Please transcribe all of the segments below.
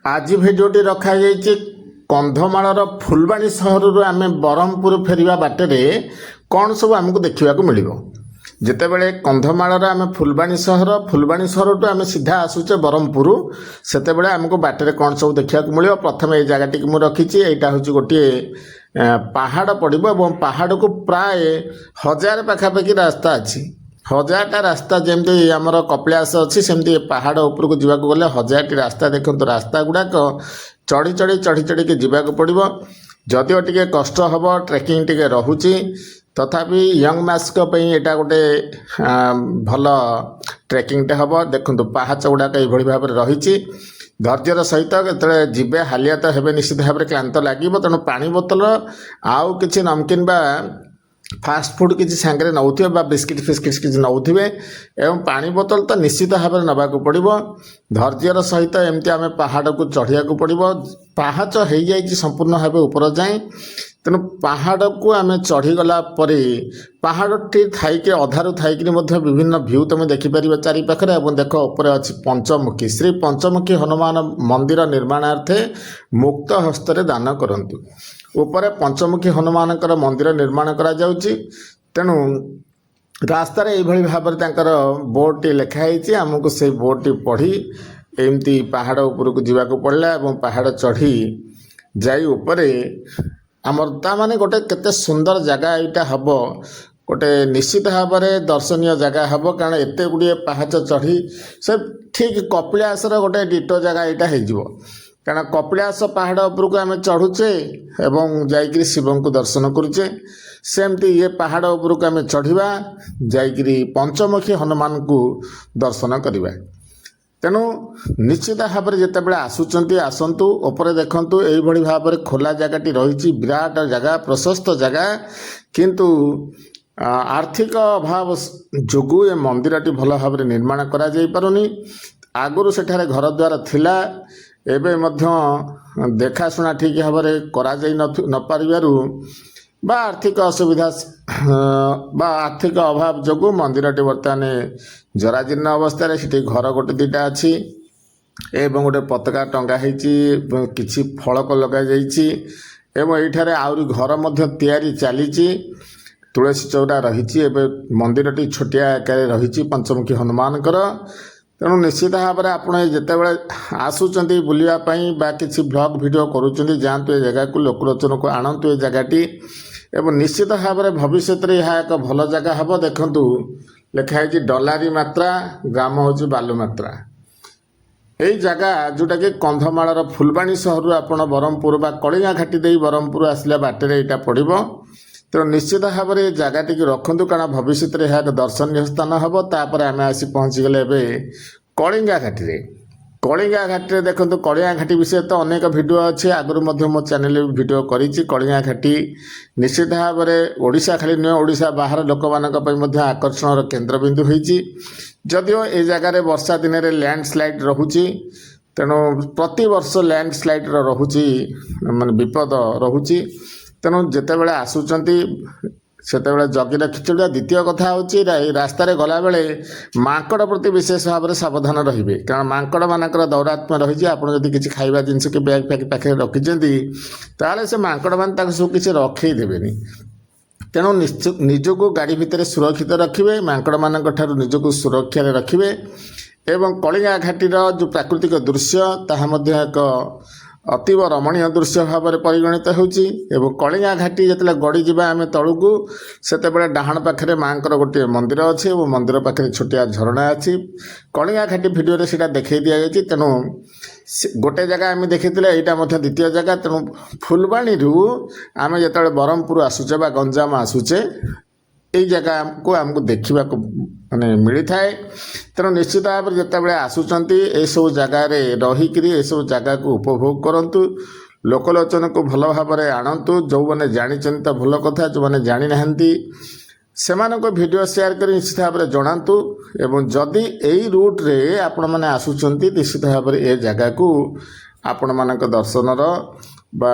आज भिडियोटी रखा जाइए कंधमाल फुलबाणी सहर आम ब्रह्मपुर फेरिया बाटर कौन सब आमको देखा मिल जितेबले कंधमाल आम फुलबाणी सहर टू आम सीधा आसूचे ब्रह्मपुर से आमको बाटर कौन सब देखा मिल प्रथम ये जगह टी मुझे रखी यहाँ हूँ गोटे पहाड़ पड़ो पहाड़ को प्राय 1000 पाखापाखि रास्ता अच्छी 1000टा रास्ता जमती आमर कपिलास अच्छी सेमती पहाड़ उपरको जावाक गले 1000टी रास्ता देखो रास्ता गुड़ाक चढ़ी चढ़ी के जावाक पड़ो जदिव टे कष्ट हम ट्रेकिंग टे रोचे तथापि यंग मास्क यहाँ गोटे भल ट्रेकिंग टे हम देखो पाहाच गुड़ाक ये भाव में रही धैर्यर सहित जो जीवे हालिया तो हे निश्चित भाव में क्लांत लगे तेणु पानी बोतल आउ कि नमकीन बा फास्ट फूड किसी सांगे नौथे बिस्किट फिस्किट किसी नौथे एवं पानी बोतल तो निश्चित भाव में नवाक पड़ो धैर्यर सहित एमती आम पहाड़ को चढ़िया पड़ो पाहाच हो जाए संपूर्ण भाव ऊपर जाए तेणु पहाड़ को आम चढ़ीगला पहाड़ी थी अधारू थी विभिन्न व्यू तुम देखिपर चारिपाखे देख उपर अच्छी पंचमुखी श्री पंचमुखी हनुमान मंदिर निर्माणार्थे मुक्त हस्तर दान करंतु उपर पंचमुखी हनुमान मंदिर निर्माण करा जाउची तेणु रास्तार ये भाव में बोर्ड टी लिखाई आमको से बोर्ड टी पढ़ी एमती पहाड़ उपरको जावाक पड़ला और पहाड़ चढ़ी जाई उपरे आमर ताने गोटे केते सुंदर जगह यहाँ हम गोटे निश्चित भाव में दर्शनीय जगह हम कारण एत गुड़े पहाच चढ़ी से ठीक कपिलासर गोटे डिटो जगह यहाँ हो कारण कपिलास पहाड़ उपरको आम चढ़ुचे एवं जाइकरी शिव को दर्शन करुचे सेमती ये पहाड़ उपरको आम चढ़ा जाइकरी पंचमुखी हनुमान को दर्शन करवा तेणु निश्चित भाव में जितेबाला आसुंच आसतु उपर देखु यही भाव में खोला जगह रही विराट जगह प्रशस्त जगह किंतु आर्थिक अभाव जोगु ये मंदिर टी भल भाव में निर्माण करा जाई पारुनी आगुरु सेठारे घर द्वार थिला एबे मध्य देखाशुना ठीक भाव में करा जाई न पारिबारु बा आर्थिक असुविधा बा आर्थिक अभाव जोगु मंदिर टी बर्तमान जराजीर्ण अवस्था से घर गोटे दुटा अच्छी एवं गोटे पताका टंगा किसी फलक लग जाठार आहरी घर तैयारी चली तुलसी चौरा रही मंदिर टी छोटिया आकार रही पंचमुखी हनुमान तेणु निश्चित भाव में आप जितेबाला आसुंच बुलापाई कि ब्लॉग वीडियो करुँच जातु ये जगह को लोकलोचन को आणतु ये जगहटी एवं निश्चित भाव में भविष्य में यह एक भल जगह हम देखु लिखाई डलारी मात्रा ग्राम हूँ बालुमात्रा यही जगह जोटा कि कंधमाल फुलबाणी सहर आप ब्रह्मपुर बा कलिंगा घाटी दे ब्रह्मपुर आसला बाटर यहाँ पड़ो तेणु निश्चित भाव में जगह टी रखु कारण भविष्य में यह एक दर्शनीय स्थान हम तापर आम आसी पहुँचीगले कलिंगा घाटी कलिंगा घाटी देखो कलिंगा घाटी विषय तो अनेक वीडियो अच्छे आगुरी मो चैनल वीडियो करी कलिंगा घाटी निश्चित भाव में ओडिशा खाली नुह ओडिशा बाहर लोक मानक आकर्षण केन्द्रबिंदु होती जदिव ये जगार वर्षा दिन में लैंडस्लाइड रोचे तेणु प्रति वर्ष लैंडस्लाइड रोचे माने विपद रोचे तेणु जितेबाला आसुंच से जगि रखी द्वितीय कथा हूँ रास्तार गला बेले माकड़ प्रति विशेष भाव में सावधान रहिए कारण माकड़ मानक दौरात्म्य रही आपड़ जब किसी खाଇବା जिनस कि बैग फैग पाखे रखिंट से माकड़ मान सब किसी रखईदेवे तेणु निजक गाड़ी भितर सुरक्षित रखिए माकड़ मान निजक सुरक्षा रखिए एवं कलिंगा घाटीर जो प्राकृतिक दृश्य ताहा एक अतीव रमणीय दृश्य भाव में परिगणित होची एवं कलिंगा घाटी जिते गड़ी जावा आम तलू से डाहाण पाखे माँ गोटे मंदिर अच्छे और मंदिर पाखे छोटिया झरणा अच्छी कलिंगा घाटी भिडियो से देखा दि जाए तेणु गोटे जगह आम देखी यहाँ द्वितीय जगह तेणु फुलबाणी आम जो ब्रह्मपुर आसुचे बा गंजाम आसुचे यही जगह को आमको देखा माने मिली थाए तेणु निश्चित भाव में जितेबाला आसुंच सब जगार रहीकि सब जगह को उपभोग करूँ लोकलोचन को भल भाव में आणतु जो मैंने जानी तो भल कथा जो मैंने जानी ना से वीडियो शेयर कर निश्चित भाव में जनातु एवं जदि यही रूट्रे आपण मैंने आसुंच निश्चित भाव में ये जगह को आपण मान दर्शनर बा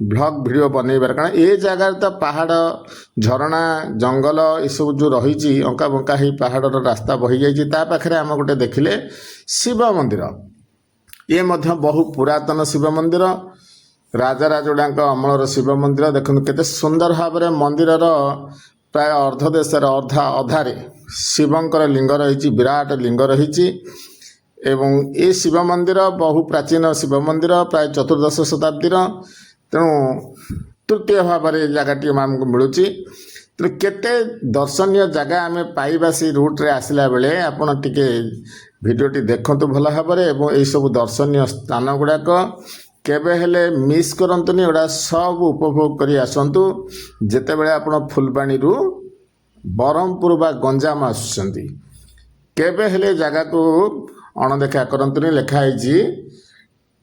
ब्लॉग वीडियो बनइबार कारण ये जगह तो पहाड़ झरणा जंगल ये सब जो रही अंका बंका ही पहाड़ रास्ता बही जाइए पाखे आम गोटे देखिले शिव मंदिर ये मध्य बहु पुरातन शिव मंदिर राजराजोड़ाଙ୍କ अमलर शिव मंदिर देखो केते सुंदर भाव में मंदिर प्राय अर्ध देश अधारे शिवंकर लिंग रही विराट लिंग रही एवं ये शिव मंदिर बहु प्राचीन शिव मंदिर प्राय चतुर्दश शताब्दीर तेणु तृतीय भाव में जगह आमको मिलूँ तेणु केते दर्शनीय जगह आम पाइबा से रूट्रे आसला बेले आपड़ टे भिडियोटी देखु भल भाव में यही सब दर्शनीय स्थान गुड़ाक केबे हेले मिस करंतुनी एडा सब उपभोग करी आसंतु जेते बेले आपण फुलबाणी रु बरहमपुर बा गंजाम आसुचंती केबे हेले जगह को अणदेखा करंतुनी लिखाई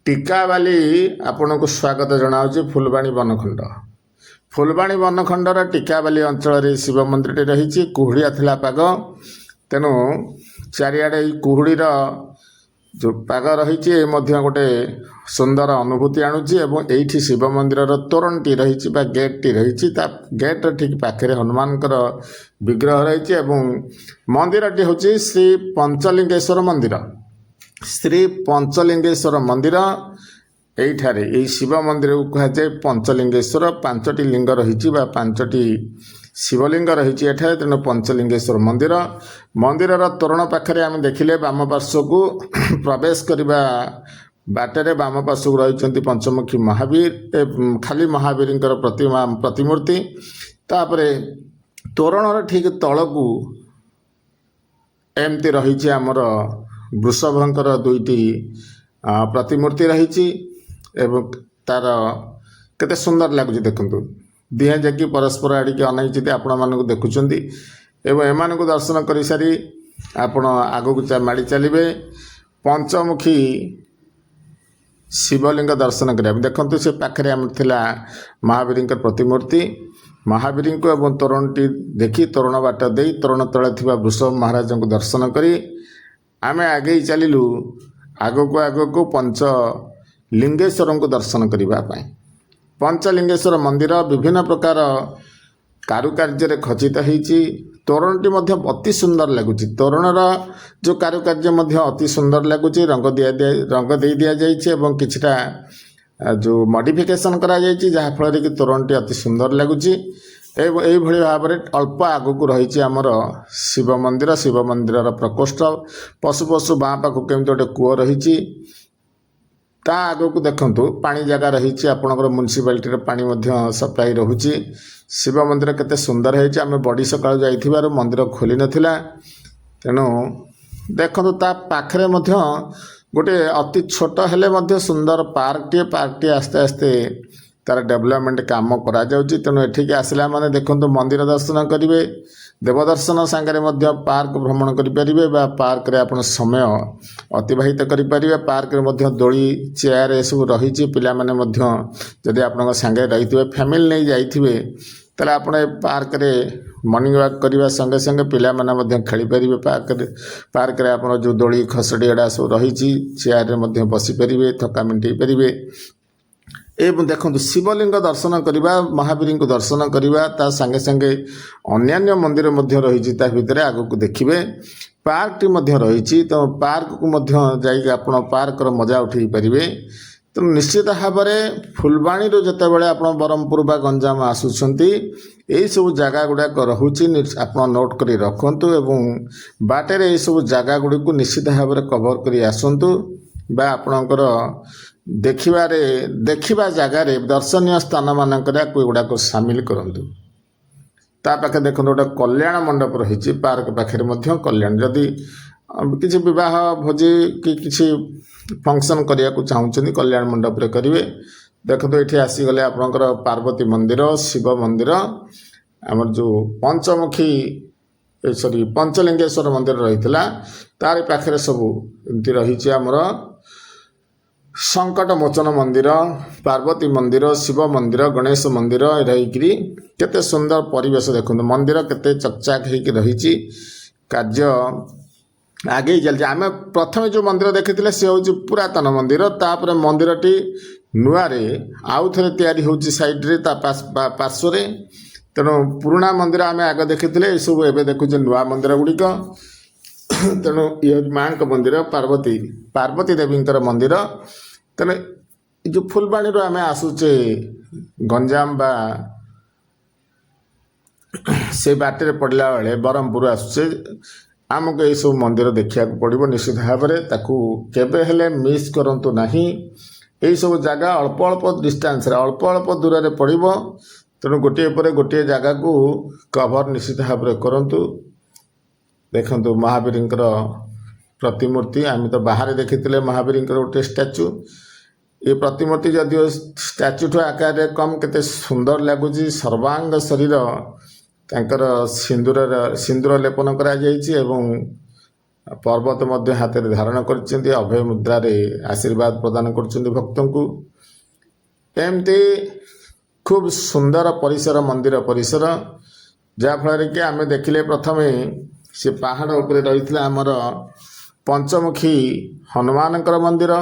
टीकावाली आपण को स्वागत जनाऊँ फुलबाणी बनखंड फुलबाणी बनखंडर टीकावाली अंचल शिव मंदिर रही कुहुड़िया थिला पाग तेणु चारिआडे कुहुड़ीर जो पाग रही गोटे सुंदर अनुभूति आणुची एवं एठी शिव मंदिर तोरणटी रही गेटटी रही गेट ठीक पाखे हनुमान विग्रह रही एवं मंदिरटी हूँ श्री पंचलिंगेश्वर मंदिर श्री पंचलिंगेश्वर मंदिर एठारे यही शिव मंदिर को कहुए पंचलिंगेश्वर पांचटी लिंग रही पांचटी शिवलिंग रही एठारे तेणु पंचलिंगेश्वर मंदिर मंदिर तोरण पाखे आम देखिले बाम पार्श्व को प्रवेश करने बाटरे बाम पार्श्व रही पंचमुखी महावीर खाली महावीर प्रतिमा प्रतिमूर्ति तापर तोरण ठीक तल को एमती रही आमर वृषभंकर दुईटी प्रतिमूर्ति रही एवं तार केते सुंदर लगुच देखु दिहे जाकि परस्पर आड़िके अनई आपण मानक देखुं एवं एमान को दर्शन कर सारी आपण आग को माड़ी चलिए पंचमुखी शिवलिंग दर्शन करा देखु से पाखे आम थिला महावीर प्रतिमूर्ति महावीर को एवं तोरणटी देखी तोरण बाट दे तोरण तले थिबा वृषभ महाराज को दर्शन करी आमे आगे चलिलु आग को पंचलिंगेश्वर को दर्शन करने पंचलिंगेश्वर मंदिर विभिन्न प्रकार कारुकार्य खचित होती तोरणटी अति सुंदर लगुच तोरणर जो कारुकार्य अति सुंदर लगुच रंग दे दि जाइए किछटा जो मॉडिफिकेशन करा जहाँफल कि तोरणटी अति सुंदर लगुच यही भाव में अल्प आगक रही आमर शिव मंदिर प्रकोष्ठ पशु पशु बाँ पाख केमती गोटे कूଅ रही ता आग को देखु पानी जगह रही आपणकर म्यूनिसिपालिटी पानी सप्लाई रोचे शिव मंदिर केते सुंदर है आम बड़ी सका जा मंदिर खोली नथिला तेणु देखु ता पाखरे गोटे अति छोट हेले सुंदर पार्कटे आस्ते आस्ते तार डेवलपमेंट काम करा जाउची तेणु एठिक आसला माने देखु मंदिर दर्शन करेंगे देवदर्शन सांगे पार्क भ्रमण करेंगे पार्क रे आपण समय अतिबाहित करेंगे पार्क रे दोली चेयर ये सब रही पिला माने जदि आपण सांगे रही फैमिली नहीं जाइए तेल आप पार्क रे मॉर्निंग वॉक करने संगे संगे पिला माने खेली पारे पार्क रे आपण जो दोली खसड़ी एडा सब रही चेयर रे बसी पारे थका मिंटई पारे एवं देखो शिवलिंग दर्शन करवा महावीर को दर्शन करवा ता संगे संगे अन्यान्य मंदिर रही भितर आग को देखिए पार्कटी रही तो पार्क को आप पार्क मजा उठे पारे तो निश्चित भाव में फुलबाणी जितेबाला आप बरहमपुर बा गंजाम आसुंच यही सब जगह गुड़ाक रोचे आप नोट कर रखु एवं बाटर यही सब जगह गुड़ी को निश्चित भाव में कवर कर आसतु आपणकर देखा जगार दर्शनीय स्थान मानक गुड़ाक सामिल करूँ पाखे देखो गोटे कल्याण मंडप रही पार्क पाखे कल्याण जदि किसी विवाह भोजी कि किसी फंक्शन करने को चाहते कल्याण मंडप रे करेंगे देखो ये आसीगले आपणकर पार्वती मंदिर शिव मंदिर आमर जो पंचमुखी सॉरी पंचलिंगेश्वर मंदिर रही तार पाखे सब एमती रही आमर संकट मोचन मंदिर पार्वती मंदिर शिव मंदिर गणेश मंदिर रही केते सुंदर परिवेश देखो मंदिर केते चकचाक होकर रही कार्य आगे चलते आम प्रथम जो मंदिर देखी सी हूँ पुरातन मंदिर तापर मंदिरटी नुआरे आउ थे तैयारी होची साइड्रे पार्श्व तेणु पुराना मंदिर आम आगे देखी सब एवं देखुचे नुआ मंदिर गुड़िक ତେଣୁ ଇଏ ହେଉଛି ମାଙ୍କ ମନ୍ଦିର ପାର୍ବତୀ ଦେବୀଙ୍କର ମନ୍ଦିର। ତେଣୁ ଏ ଯେଉଁ ଫୁଲବାଣୀରୁ ଆମେ ଆସୁଛେ ଗଞ୍ଜାମ ବା ସେ ବାଟରେ ପଡ଼ିଲା ବେଳେ ବ୍ରହ୍ମପୁର ଆସୁଛେ, ଆମକୁ ଏଇସବୁ ମନ୍ଦିର ଦେଖିବାକୁ ପଡ଼ିବ ନିଶ୍ଚିତ ଭାବରେ। ତାକୁ କେବେ ହେଲେ ମିସ୍ କରନ୍ତୁ ନାହିଁ। ଏଇସବୁ ଜାଗା ଅଳ୍ପ ଅଳ୍ପ ଡିଷ୍ଟାନ୍ସରେ ଅଳ୍ପ ଅଳ୍ପ ଦୂରରେ ପଡ଼ିବ। ତେଣୁ ଗୋଟିଏ ପରେ ଗୋଟିଏ ଜାଗାକୁ କଭର ନିଶ୍ଚିତ ଭାବରେ କରନ୍ତୁ। ଦେଖନ୍ତୁ ମହାବୀରଙ୍କର ପ୍ରତିମୂର୍ତ୍ତି, ଆମେ ତ ବାହାରେ ଦେଖିଥିଲେ ମହାବୀରଙ୍କର ଗୋଟେ ଷ୍ଟାଚ୍ୟୁ। ଏ ପ୍ରତିମୂର୍ତ୍ତି ଯଦିଓ ଷ୍ଟାଚ୍ୟୁଠୁ ଆକାରରେ କମ୍, କେତେ ସୁନ୍ଦର ଲାଗୁଛି। ସର୍ବାଙ୍ଗ ଶରୀର ତାଙ୍କର ସିନ୍ଦୁର ଲେପନ କରାଯାଇଛି ଏବଂ ପର୍ବତ ମଧ୍ୟ ହାତରେ ଧାରଣ କରିଛନ୍ତି। ଅଭୟ ମୁଦ୍ରାରେ ଆଶୀର୍ବାଦ ପ୍ରଦାନ କରୁଛନ୍ତି ଭକ୍ତଙ୍କୁ। ଏମିତି ଖୁବ୍ ସୁନ୍ଦର ପରିସର, ମନ୍ଦିର ପରିସର, ଯାହାଫଳରେ କି ଆମେ ଦେଖିଲେ ପ୍ରଥମେ ସେ ପାହାଡ଼ ଉପରେ ରହିଥିଲା ଆମର ପଞ୍ଚମୁଖୀ ହନୁମାନଙ୍କର ମନ୍ଦିର।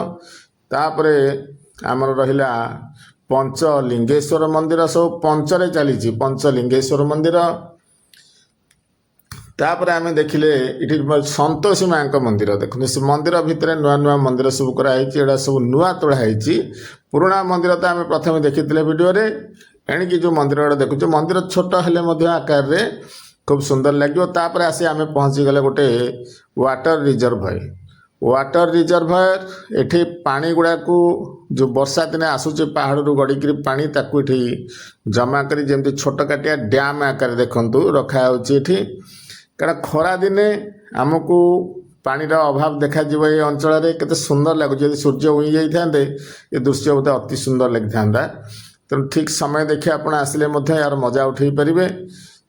ତାପରେ ଆମର ରହିଲା ପଞ୍ଚଲିଙ୍ଗେଶ୍ୱର ମନ୍ଦିର, ସବୁ ପଞ୍ଚରେ ଚାଲିଛି, ପଞ୍ଚଲିଙ୍ଗେଶ୍ୱର ମନ୍ଦିର। ତାପରେ ଆମେ ଦେଖିଲେ ଏଠି ସନ୍ତୋଷୀ ମାଙ୍କ ମନ୍ଦିର। ଦେଖନ୍ତୁ ସେ ମନ୍ଦିର ଭିତରେ ନୂଆ ନୂଆ ମନ୍ଦିର ସବୁ କରାହେଇଛି। ଏଗୁଡ଼ା ସବୁ ନୂଆ ତୋଳା ହେଇଛି। ପୁରୁଣା ମନ୍ଦିର ତ ଆମେ ପ୍ରଥମେ ଦେଖିଥିଲେ ଭିଡ଼ିଓରେ। ଏଣିକି ଯେଉଁ ମନ୍ଦିର ଗୁଡ଼ା ଦେଖୁଛୁ, ମନ୍ଦିର ଛୋଟ ହେଲେ ମଧ୍ୟ ଆକାରରେ ଖୁବ୍ ସୁନ୍ଦର ଲାଗିବ। ତାପରେ ଆସି ଆମେ ପହଞ୍ଚିଗଲେ ଗୋଟେ ୱାଟର ରିଜର୍ଭର। ଏଠି ପାଣି ଗୁଡ଼ାକୁ ଯେଉଁ ବର୍ଷା ଦିନେ ଆସୁଛି ପାହାଡ଼ରୁ ଗଡ଼ିକିରି ପାଣି, ତାକୁ ଏଠି ଜମା କରି ଯେମିତି ଛୋଟ କାଟିଆ ଡ୍ୟାମ୍ ଆକାରରେ ଦେଖନ୍ତୁ ରଖାହେଉଛି ଏଠି। କାରଣ ଖରା ଦିନେ ଆମକୁ ପାଣିର ଅଭାବ ଦେଖାଯିବ ଏ ଅଞ୍ଚଳରେ। କେତେ ସୁନ୍ଦର ଲାଗୁଛି। ଯଦି ସୂର୍ଯ୍ୟ ଉଇଁ ଯାଇଥାନ୍ତେ ଏ ଦୃଶ୍ୟ ବୋଧେ ଅତି ସୁନ୍ଦର ଲାଗିଥାନ୍ତା। ତେଣୁ ଠିକ୍ ସମୟ ଦେଖି ଆପଣ ଆସିଲେ ମଧ୍ୟ ଏହାର ମଜା ଉଠାଇ ପାରିବେ।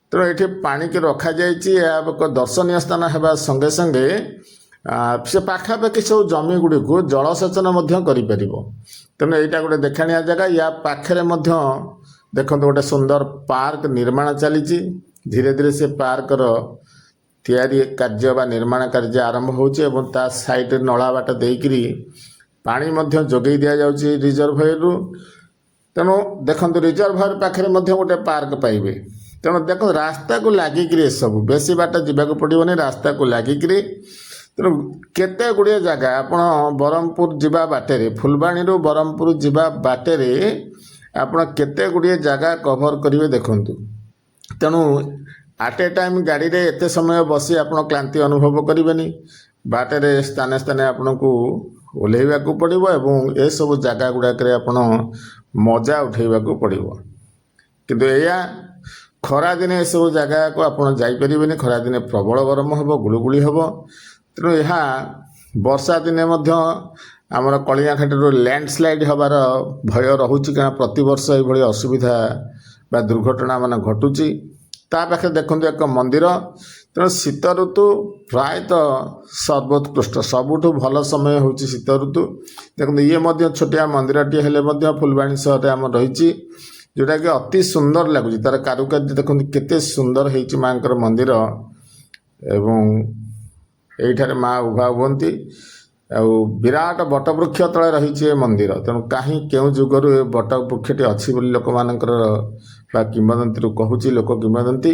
ତେଣୁ ଏଠି ପାଣିକି ରଖାଯାଇଛି। ଏହା ଏକ ଦର୍ଶନୀୟ ସ୍ଥାନ ହେବା ସଙ୍ଗେ ସଙ୍ଗେ ସେ ପାଖାପାଖି ସବୁ ଜମି ଗୁଡ଼ିକୁ ଜଳସେଚନ ମଧ୍ୟ କରିପାରିବ। ତେଣୁ ଏଇଟା ଗୋଟେ ଦେଖାଣିଆ ଜାଗା। ୟା ପାଖରେ ମଧ୍ୟ ଦେଖନ୍ତୁ ଗୋଟେ ସୁନ୍ଦର ପାର୍କ ନିର୍ମାଣ ଚାଲିଛି। ଧୀରେ ଧୀରେ ସେ ପାର୍କର ତିଆରି କାର୍ଯ୍ୟ ବା ନିର୍ମାଣ କାର୍ଯ୍ୟ ଆରମ୍ଭ ହେଉଛି ଏବଂ ତା ସାଇଡ଼ରେ ନଳା ବାଟ ଦେଇକରି ପାଣି ମଧ୍ୟ ଯୋଗାଇ ଦିଆଯାଉଛି ରିଜର୍ଭୟରୁ। ତେଣୁ ଦେଖନ୍ତୁ ରିଜର୍ଭର ପାଖରେ ମଧ୍ୟ ଗୋଟେ ପାର୍କ ପାଇବେ। ତେଣୁ ଦେଖନ୍ତୁ ରାସ୍ତାକୁ ଲାଗିକିରି ଏସବୁ, ବେଶୀ ବାଟ ଯିବାକୁ ପଡ଼ିବନି, ରାସ୍ତାକୁ ଲାଗିକିରି। ତେଣୁ କେତେ ଗୁଡ଼ିଏ ଜାଗା ଆପଣ ବ୍ରହ୍ମପୁର ଯିବା ବାଟରେ, ଫୁଲବାଣୀରୁ ବ୍ରହ୍ମପୁର ଯିବା ବାଟରେ ଆପଣ କେତେ ଗୁଡ଼ିଏ ଜାଗା କଭର କରିବେ ଦେଖନ୍ତୁ। ତେଣୁ ଆଟ୍ ଏ ଟାଇମ୍ ଗାଡ଼ିରେ ଏତେ ସମୟ ବସି ଆପଣ କ୍ଳାନ୍ତି ଅନୁଭବ କରିବେନି। ବାଟରେ ସ୍ଥାନେ ସ୍ଥାନେ ଆପଣଙ୍କୁ ଓହ୍ଲାଇବାକୁ ପଡ଼ିବ ଏବଂ ଏସବୁ ଜାଗା ଗୁଡ଼ାକରେ ଆପଣ ମଜା ଉଠାଇବାକୁ ପଡ଼ିବ। କିନ୍ତୁ ଏଇଆ, ଖରାଦିନେ ଏସବୁ ଜାଗାକୁ ଆପଣ ଯାଇପାରିବେନି। ଖରାଦିନେ ପ୍ରବଳ ଗରମ ହେବ, ଗୁଳୁଗୁଳି ହେବ। ତେଣୁ ଏହା ବର୍ଷା ଦିନେ ମଧ୍ୟ ଆମର କଳିଙ୍ଗା ଘାଟିରୁ ଲ୍ୟାଣ୍ଡସ୍ଲାଇଡ୍ ହେବାର ଭୟ ରହୁଛି, କାରଣ ପ୍ରତିବର୍ଷ ଏଭଳି ଅସୁବିଧା ବା ଦୁର୍ଘଟଣା ମାନ ଘଟୁଛି। ତା ପାଖରେ ଦେଖନ୍ତୁ ଏକ ମନ୍ଦିର। ତେଣୁ ଶୀତ ଋତୁ ପ୍ରାୟତଃ ସର୍ବୋତ୍କୃଷ୍ଟ, ସବୁଠୁ ଭଲ ସମୟ ହେଉଛି ଶୀତ ଋତୁ। ଦେଖନ୍ତୁ ଇଏ ମଧ୍ୟ ଛୋଟିଆ ମନ୍ଦିରଟିଏ ହେଲେ ମଧ୍ୟ ଫୁଲବାଣୀ ସହରରେ ଆମର ରହିଛି, ଯେଉଁଟାକି ଅତି ସୁନ୍ଦର ଲାଗୁଛି। ତା'ର କାରୁକାର୍ଯ୍ୟ ଦେଖନ୍ତୁ କେତେ ସୁନ୍ଦର ହେଇଛି ମାଙ୍କର ମନ୍ଦିର। ଏବଂ ଏଇଠାରେ ମା ଉଭା ହୁଅନ୍ତି। ଆଉ ବିରାଟ ବଟବୃକ୍ଷ ତଳେ ରହିଛି ଏ ମନ୍ଦିର। ତେଣୁ କେଉଁ ଯୁଗରୁ ଏ ବଟବୃକ୍ଷଟି ଅଛି ବୋଲି ଲୋକମାନଙ୍କର ବା କିମ୍ବଦନ୍ତୀରୁ କହୁଛି ଲୋକ କିମ୍ବଦନ୍ତୀ।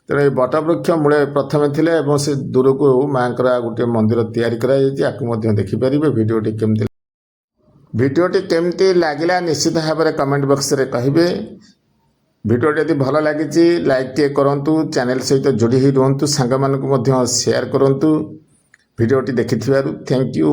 ତେଣୁ ଏ ବଟବୃକ୍ଷ ମୂଳେ ପ୍ରଥମେ ଥିଲେ ଏବଂ ସେ ଦୂରକୁ ମାଙ୍କର ଗୋଟିଏ ମନ୍ଦିର ତିଆରି କରାଯାଇଛି। ଆକୁ ମଧ୍ୟ ଦେଖିପାରିବେ। ଭିଡ଼ିଓଟି କେମିତି ଲାଗିଲା ନିଶ୍ଚିତ ଭାବରେ କମେଣ୍ଟ ବକ୍ସରେ କହିବେ। ଭିଡ଼ିଓଟି ଯଦି ଭଲ ଲାଗିଛି ଲାଇକ୍ଟିଏ କରନ୍ତୁ, ଚ୍ୟାନେଲ ସହିତ ଯୋଡ଼ି ହୋଇ ରୁହନ୍ତୁ, ସାଙ୍ଗମାନଙ୍କୁ ମଧ୍ୟ ସେୟାର କରନ୍ତୁ। ଭିଡ଼ିଓଟି ଦେଖିଥିବାରୁ ଥ୍ୟାଙ୍କ ୟୁ।